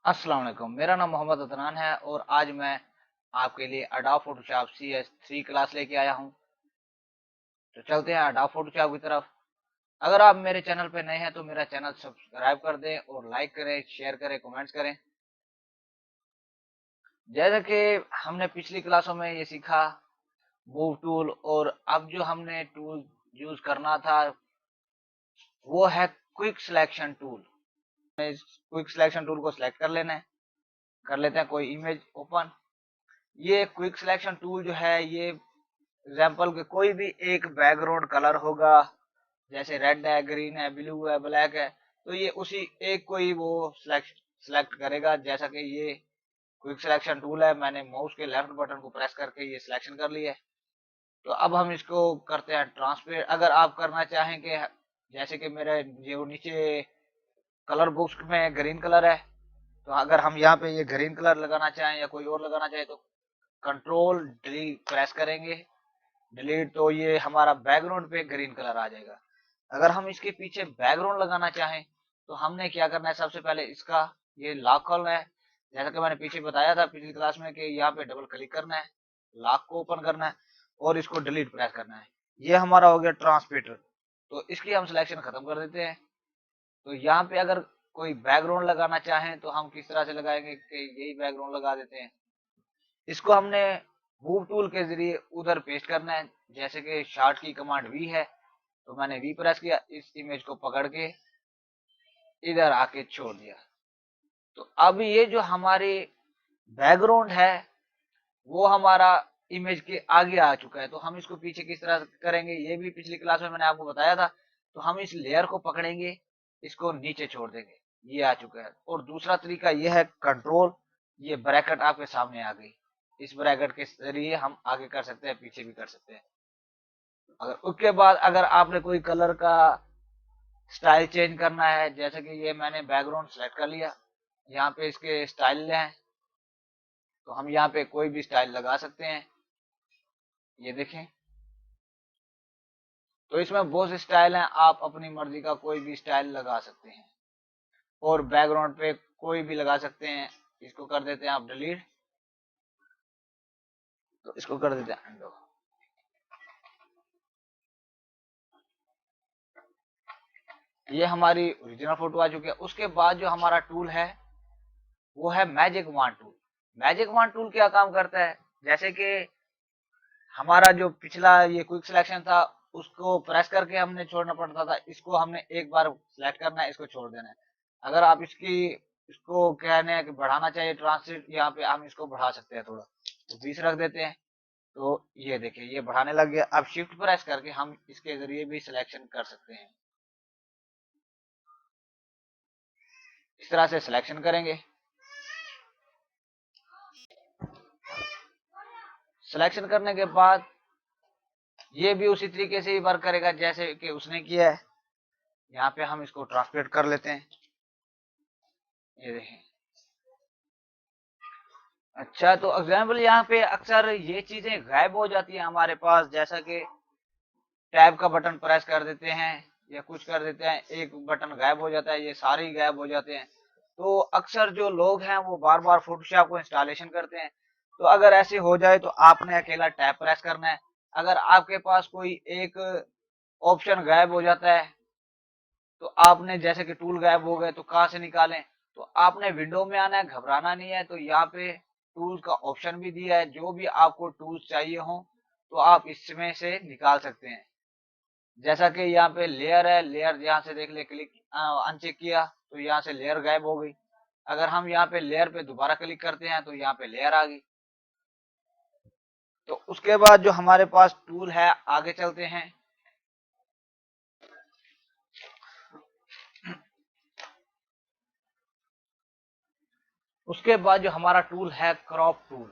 अस्सलाम वालेकुम। मेरा नाम मोहम्मद अदनान है और आज मैं आपके लिए अडोब फोटोशॉप CS3 क्लास लेके आया हूं। तो चलते हैं अडोब फोटोशॉप की तरफ। अगर आप मेरे चैनल पे नए हैं तो मेरा चैनल सब्सक्राइब कर दें और लाइक करें, शेयर करें, कमेंट्स करें। जैसे कि हमने पिछली क्लासों में ये सीखा मूव टूल, और अब जो हमने टूल यूज करना था वो है quick selection tool. Quick selection tool को सिलेक्ट कर लेना है। कर लेते हैं कोई इमेज ओपन। ये क्विक सिलेक्शन टूल जो है ये एग्जाम्पल के कोई भी एक बैकग्राउंड कलर होगा, जैसे रेड है, ग्रीन है, ब्लू है, ब्लैक है, तो ये उसी एक को ही वो सिलेक्ट करेगा। जैसा कि ये क्विक सिलेक्शन टूल है, मैंने माउस के लेफ्ट बटन को प्रेस करके ये सिलेक्शन कर लिया है। तो अब हम इसको करते हैं ट्रांसपेरेंट। अगर आप करना चाहें कि जैसे कि मेरे जो नीचे कलर बॉक्स में ग्रीन कलर है, तो अगर हम यहाँ पे ये ग्रीन कलर लगाना चाहें या कोई और लगाना चाहे तो कंट्रोल डिलीट प्रेस करेंगे, डिलीट, तो ये हमारा बैकग्राउंड पे ग्रीन कलर आ जाएगा। अगर हम इसके पीछे बैकग्राउंड लगाना चाहें तो हमने क्या करना है, सबसे पहले इसका ये लॉक खोलना है। जैसा कि मैंने पीछे बताया था पिछली क्लास में कि यहाँ पे डबल क्लिक करना है, लॉक को ओपन करना है और इसको डिलीट प्रेस करना है। ये हमारा हो गया ट्रांसपेरेंट। तो इसकी हम सिलेक्शन खत्म कर देते हैं। तो यहाँ पे अगर कोई बैकग्राउंड लगाना चाहें तो हम किस तरह से लगाएंगे कि यही बैकग्राउंड लगा देते हैं। इसको हमने मूव टूल के जरिए उधर पेस्ट करना है। जैसे कि शार्ट की कमांड वी है, तो मैंने वी प्रेस किया, इस इमेज को पकड़ के इधर आके छोड़ दिया। तो अब ये जो हमारी बैकग्राउंड है वो हमारा इमेज के आगे आ चुका है। तो हम इसको पीछे किस तरह करेंगे ये भी पिछली क्लास में मैंने आपको बताया था। तो हम इस लेयर को पकड़ेंगे, इसको नीचे छोड़ देंगे, ये आ चुका है। और दूसरा तरीका ये है कंट्रोल, ये ब्रैकेट आपके सामने आ गई। इस ब्रैकेट के जरिए हम आगे कर सकते हैं, पीछे भी कर सकते हैं। अगर उसके बाद अगर आपने कोई कलर का स्टाइल चेंज करना है, जैसे कि ये मैंने बैकग्राउंड सेलेक्ट कर लिया, यहाँ पे इसके स्टाइल हैं, तो हम यहाँ पे कोई भी स्टाइल लगा सकते हैं। ये देखें, तो इसमें बहुत से स्टाइल हैं, आप अपनी मर्जी का कोई भी स्टाइल लगा सकते हैं और बैकग्राउंड पे कोई भी लगा सकते हैं। इसको कर देते हैं आप डिलीट, तो इसको कर देते हैं अंडो। ये हमारी ओरिजिनल फोटो आ चुकी है। उसके बाद जो हमारा टूल है वो है magic wand tool. Magic wand tool क्या काम करता है, जैसे कि हमारा जो पिछला ये क्विक सिलेक्शन था उसको प्रेस करके हमने छोड़ना पड़ता था, इसको हमने एक बार सिलेक्ट करना है, इसको छोड़ देना है। अगर आप इसको कहने हैं कि बढ़ाना चाहिए ट्रांसलेट, यहाँ पे हम इसको बढ़ा सकते हैं थोड़ा, तो 20 रख देते हैं। तो ये देखिए ये बढ़ाने लग गया। अब शिफ्ट प्रेस करके हम इसके जरिए भी सिलेक्शन कर सकते हैं। इस तरह से सिलेक्शन करेंगे। सिलेक्शन करने के बाद ये भी उसी तरीके से ही वर्क करेगा जैसे कि उसने किया है। यहाँ पे हम इसको ट्रांसलेट कर लेते हैं। ये देखें। अच्छा, तो एग्जाम्पल यहाँ पे अक्सर ये चीजें गायब हो जाती है हमारे पास, जैसा कि टैब का बटन प्रेस कर देते हैं या कुछ कर देते हैं, एक बटन गायब हो जाता है, ये सारे ही गायब हो जाते हैं। तो अक्सर जो लोग हैं वो बार बार फोटोशॉप को इंस्टॉलेशन करते हैं। तो अगर ऐसे हो जाए तो आपने अकेला टैब प्रेस करना है। अगर आपके पास कोई एक ऑप्शन गायब हो जाता है तो आपने जैसे कि टूल गायब हो गए तो कहाँ से निकालें, तो आपने विंडो में आना है, घबराना नहीं है। तो यहाँ पे टूल्स का ऑप्शन भी दिया है, जो भी आपको टूल्स चाहिए हो तो आप इसमें से निकाल सकते हैं। जैसा कि यहाँ पे लेयर है, लेयर यहाँ से देख ले, क्लिक अनचेक किया तो यहाँ से लेयर गायब हो गई। अगर हम यहाँ पे लेयर पे दोबारा क्लिक करते हैं तो यहाँ पे लेयर आ गई। तो उसके बाद जो हमारे पास टूल है, आगे चलते हैं। उसके बाद जो हमारा टूल है क्रॉप टूल।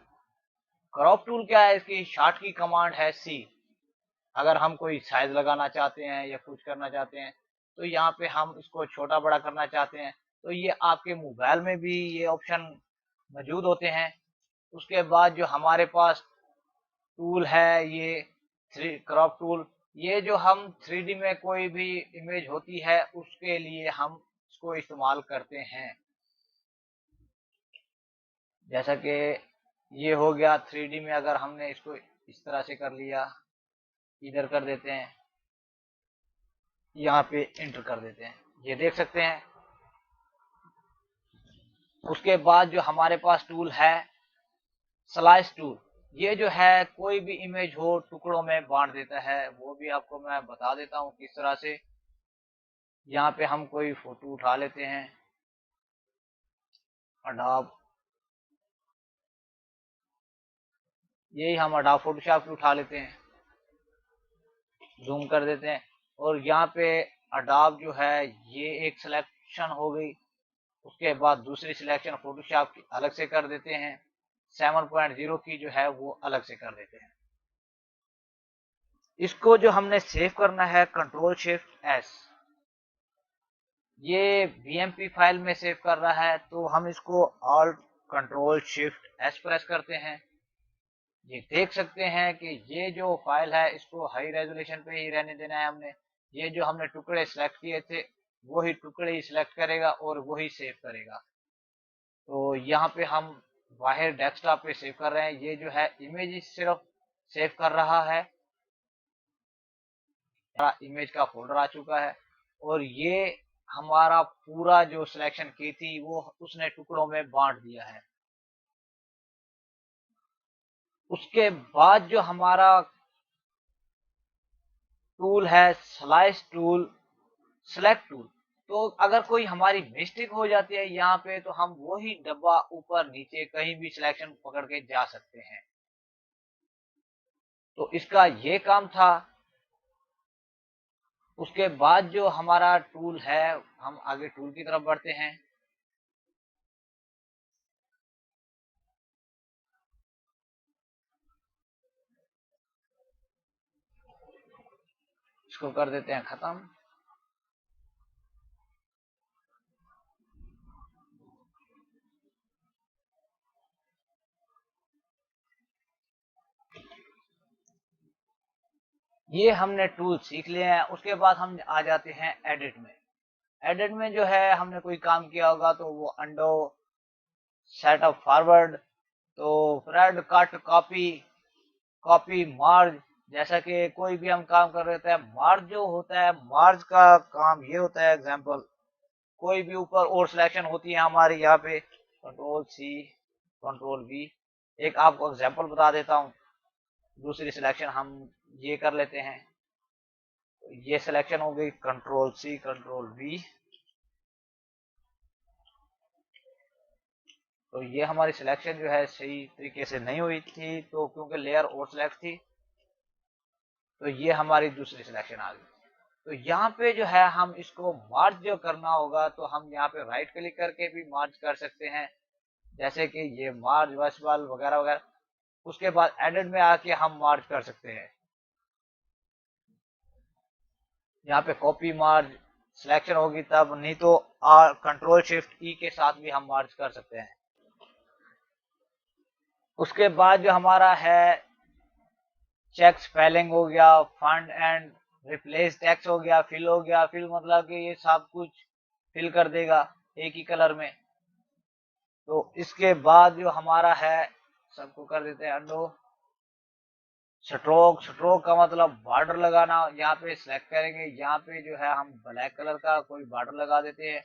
क्रॉप टूल क्या है, इसकी शॉर्ट की कमांड है सी। अगर हम कोई साइज लगाना चाहते हैं या कुछ करना चाहते हैं, तो यहाँ पे हम इसको छोटा बड़ा करना चाहते हैं तो ये आपके मोबाइल में भी ये ऑप्शन मौजूद होते हैं। उसके बाद जो हमारे पास टूल है ये थ्री क्रॉप टूल, ये जो हम 3D में कोई भी इमेज होती है उसके लिए हम इसको इस्तेमाल करते हैं। जैसा कि ये हो गया 3D में। अगर हमने इसको इस तरह से कर लिया, इधर कर देते हैं, यहाँ पे एंटर कर देते हैं, ये देख सकते हैं। उसके बाद जो हमारे पास टूल है स्लाइस टूल, ये जो है कोई भी इमेज हो टुकड़ों में बांट देता है। वो भी आपको मैं बता देता हूँ किस तरह से। यहाँ पे हम कोई फोटो उठा लेते हैं, अडॉब, यही हम अडॉब फोटोशॉप की उठा लेते हैं, जूम कर देते हैं, और यहाँ पे अडॉब जो है ये एक सिलेक्शन हो गई। उसके बाद दूसरी सिलेक्शन फोटोशॉप की अलग से कर देते हैं, 7.0 की जो है वो अलग से कर देते हैं। इसको जो हमने सेव करना है कंट्रोल शिफ्ट एस, ये बीएमपी फाइल में सेव कर रहा है, तो हम इसको alt control shift S press करते हैं। ये देख सकते हैं कि ये जो फाइल है इसको हाई रेजोल्यूशन पे ही रहने देना है हमने। ये जो हमने टुकड़े सिलेक्ट किए थे वही टुकड़े ही सिलेक्ट करेगा और वही सेव करेगा। तो यहाँ पे हम बाहर डेस्कटॉप पे सेव कर रहे हैं, ये जो है इमेज सिर्फ सेव कर रहा है, इमेज का फोल्डर आ चुका है, और ये हमारा पूरा जो सिलेक्शन की थी वो उसने टुकड़ों में बांट दिया है। उसके बाद जो हमारा टूल है स्लाइस टूल, सिलेक्ट टूल, तो अगर कोई हमारी मिस्टेक हो जाती है यहाँ पे तो हम वही डब्बा ऊपर नीचे कहीं भी सिलेक्शन पकड़ के जा सकते हैं। तो इसका ये काम था। उसके बाद जो हमारा टूल है, हम आगे टूल की तरफ बढ़ते हैं। इसको कर देते हैं खत्म। ये हमने टूल सीख लिए हैं। उसके बाद हम आ जाते हैं एडिट में। एडिट में जो है हमने कोई काम किया होगा तो वो अंडो, सेटअप फॉरवर्ड, तो फ्रेड कट कॉपी, कॉपी मार्ज, जैसा कि कोई भी हम काम कर रहे होते हैं, मार्ज जो होता है, मार्ज का काम ये होता है, एग्जांपल कोई भी ऊपर और सिलेक्शन होती है हमारी, यहाँ पे कंट्रोल सी कंट्रोल वी, एक आपको एग्जांपल बता देता हूँ। दूसरी सिलेक्शन हम ये कर लेते हैं, ये सिलेक्शन हो गई कंट्रोल सी कंट्रोल वी, तो ये हमारी सिलेक्शन जो है सही तरीके से नहीं हुई थी, तो क्योंकि लेयर और सिलेक्ट थी, तो ये हमारी दूसरी सिलेक्शन आ गई। तो यहाँ पे जो है हम इसको मार्ज जो करना होगा तो हम यहाँ पे राइट क्लिक करके भी मार्ज कर सकते हैं, जैसे कि ये मार्ज वर्चुअल वगैरह वगैरह। उसके बाद एडिट में आके हम मार्ज कर सकते हैं। यहाँ पे कॉपी मार्ज सिलेक्शन होगी तब, नहीं तो कंट्रोल शिफ्ट ई के साथ भी हम मार्ज कर सकते हैं। उसके बाद जो हमारा है चेक स्पेलिंग हो गया, फंड एंड रिप्लेस टेक्स्ट हो गया, फिल हो गया। फिल मतलब कि ये सब कुछ फिल कर देगा एक ही कलर में। तो इसके बाद जो हमारा है सबको कर देते हैं अंडो। स्ट्रोक, स्ट्रोक का मतलब बॉर्डर लगाना। यहाँ पे सिलेक्ट करेंगे, यहाँ पे जो है हम ब्लैक कलर का कोई बॉर्डर लगा देते हैं,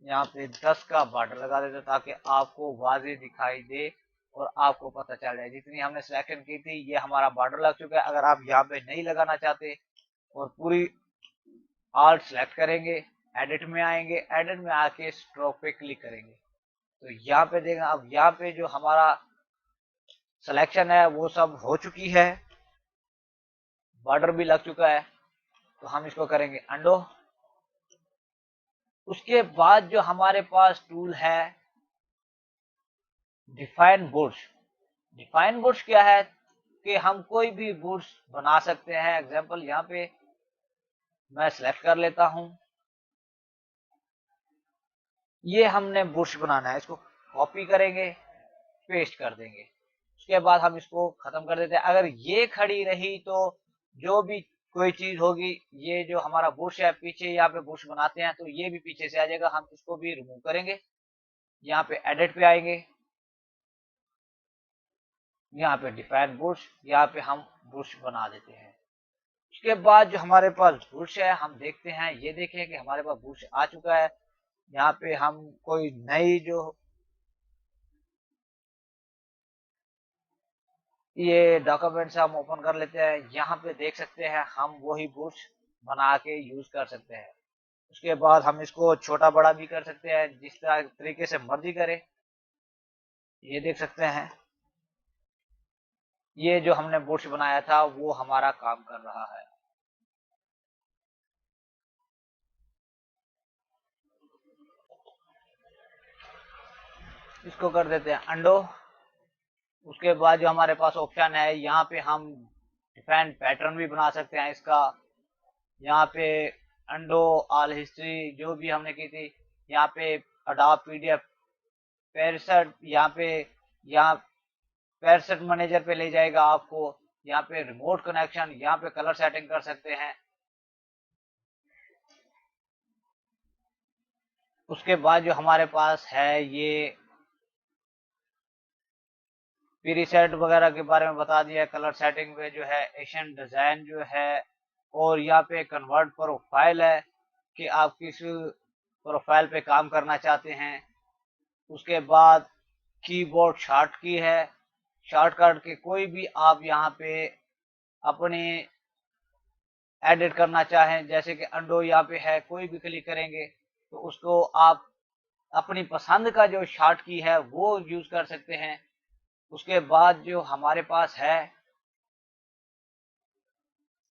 यहाँ पे 10 का बॉर्डर लगा देते हैं ताकि आपको वाजे दिखाई दे और आपको पता चल जाए। जितनी हमने सिलेक्शन की थी ये हमारा बॉर्डर लग चुका है। अगर आप यहाँ पे नहीं लगाना चाहते और पूरी ऑल सेलेक्ट करेंगे, एडिट में आएंगे, एडिट में आके स्ट्रोक पे क्लिक करेंगे, तो यहाँ पे देखें अब यहाँ पे जो हमारा सिलेक्शन है वो सब हो चुकी है, बॉर्डर भी लग चुका है। तो हम इसको करेंगे अंडो। उसके बाद जो हमारे पास टूल है डिफाइन बुश। डिफाइन बुश क्या है कि हम कोई भी बुश बना सकते हैं। एग्जांपल यहाँ पे मैं सिलेक्ट कर लेता हूं, ये हमने बुश बनाना है, इसको कॉपी करेंगे, पेस्ट कर देंगे। उसके बाद हम इसको खत्म कर देते हैं। अगर ये खड़ी रही तो जो भी कोई चीज होगी, ये जो हमारा बुश है पीछे यहाँ पे बुश बनाते हैं तो ये भी पीछे से आ जाएगा। हम इसको भी रिमूव करेंगे, यहाँ पे एडिट पे आएंगे, यहाँ पे डिफाइन बुश, यहाँ पे हम बुश बना देते हैं। उसके बाद जो हमारे पास बुश है हम देखते हैं, ये देखें कि हमारे पास बुश आ चुका है। यहाँ पे हम कोई नई जो ये डॉक्यूमेंट्स हम ओपन कर लेते हैं, यहाँ पे देख सकते हैं हम वही बुश बना के यूज कर सकते हैं। उसके बाद हम इसको छोटा बड़ा भी कर सकते हैं, जिस तरीके से मर्जी करें। ये देख सकते हैं, ये जो हमने बुश बनाया था वो हमारा काम कर रहा है। इसको कर देते हैं अंडो। उसके बाद जो हमारे पास ऑप्शन है, यहाँ पे हम डिफाइन पैटर्न भी बना सकते हैं इसका। यहाँ पे अंडो ऑल हिस्ट्री जो भी हमने की थी, यहाँ पे अडॉप पीडीएफ 65, यहाँ 65 मैनेजर पे ले जाएगा आपको। यहाँ पे रिमोट कनेक्शन, यहाँ पे कलर सेटिंग कर सकते हैं। उसके बाद जो हमारे पास है ये प्रीसेट वगैरह के बारे में बता दिया है। कलर सेटिंग में जो है एशियन डिजाइन जो है, और यहाँ पे कन्वर्ट प्रोफाइल है कि आप किस प्रोफाइल पे काम करना चाहते हैं। उसके बाद कीबोर्ड शॉर्ट की है, शॉर्टकट के कोई भी आप यहाँ पे अपने एडिट करना चाहें, जैसे कि अंडो यहाँ पे है, कोई भी क्लिक करेंगे तो उसको आप अपनी पसंद का जो शॉर्ट की है वो यूज कर सकते हैं। उसके बाद जो हमारे पास है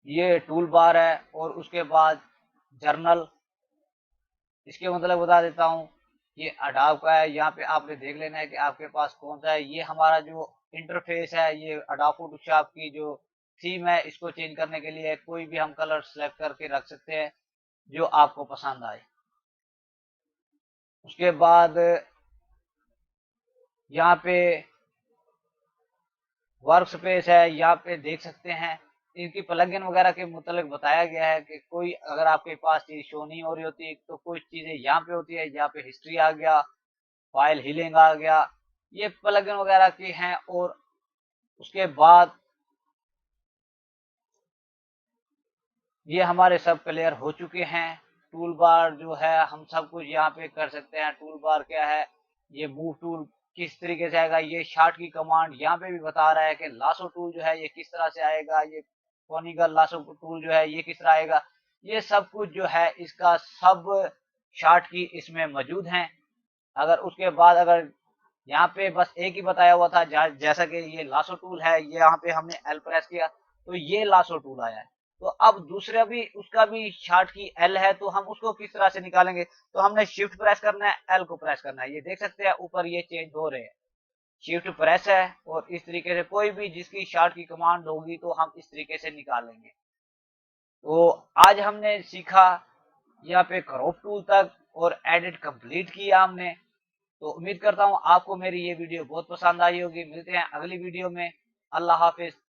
ये टूल बार है, और उसके बाद जर्नल। इसके मतलब बता देता हूँ, ये अडाब का है। यहाँ पे आपने देख लेना है कि आपके पास कौन सा है। ये हमारा जो इंटरफेस है, ये अडाब फोटोशॉप की जो थीम है, इसको चेंज करने के लिए कोई भी हम कलर सेलेक्ट करके रख सकते हैं जो आपको पसंद आए। उसके बाद यहाँ पे वर्क स्पेस है, यहाँ पे देख सकते हैं इनकी प्लगइन वगैरह के मुतालिक बताया गया है कि कोई अगर आपके पास चीज शो नहीं हो रही होती तो कुछ चीजें यहाँ पे होती है। यहाँ पे हिस्ट्री आ गया, फाइल हीलिंग आ गया, ये प्लगइन वगैरह की हैं। और उसके बाद ये हमारे सब क्लियर हो चुके हैं। टूल बार जो है हम सब कुछ यहाँ पे कर सकते हैं। टूल बार क्या है, ये मूव टूल किस तरीके से आएगा, ये शार्ट की कमांड यहाँ पे भी बता रहा है कि लासो टूल जो है ये किस तरह से आएगा, ये कोनिकल लासो टूल जो है ये किस तरह आएगा। ये सब कुछ जो है इसका सब शार्ट की इसमें मौजूद हैं। अगर उसके बाद अगर यहाँ पे बस एक ही बताया हुआ था, जैसा कि ये लासो टूल है, ये यहाँ पे हमने एल प्रेस किया तो ये लासो टूल आया है। तो अब दूसरा भी उसका भी शार्ट की एल है, तो हम उसको किस तरह से निकालेंगे, तो हमने शिफ्ट प्रेस करना है, एल को प्रेस करना है। ये देख सकते हैं ऊपर ये चेंज हो रहे हैं, शिफ्ट प्रेस है। और इस तरीके से कोई भी जिसकी शार्ट की कमांड होगी तो हम इस तरीके से निकालेंगे। तो आज हमने सीखा यहाँ पे क्रॉप टूल तक, और एडिट कंप्लीट किया हमने। तो उम्मीद करता हूँ आपको मेरी ये वीडियो बहुत पसंद आई होगी। मिलते हैं अगली वीडियो में। अल्लाह हाफिज।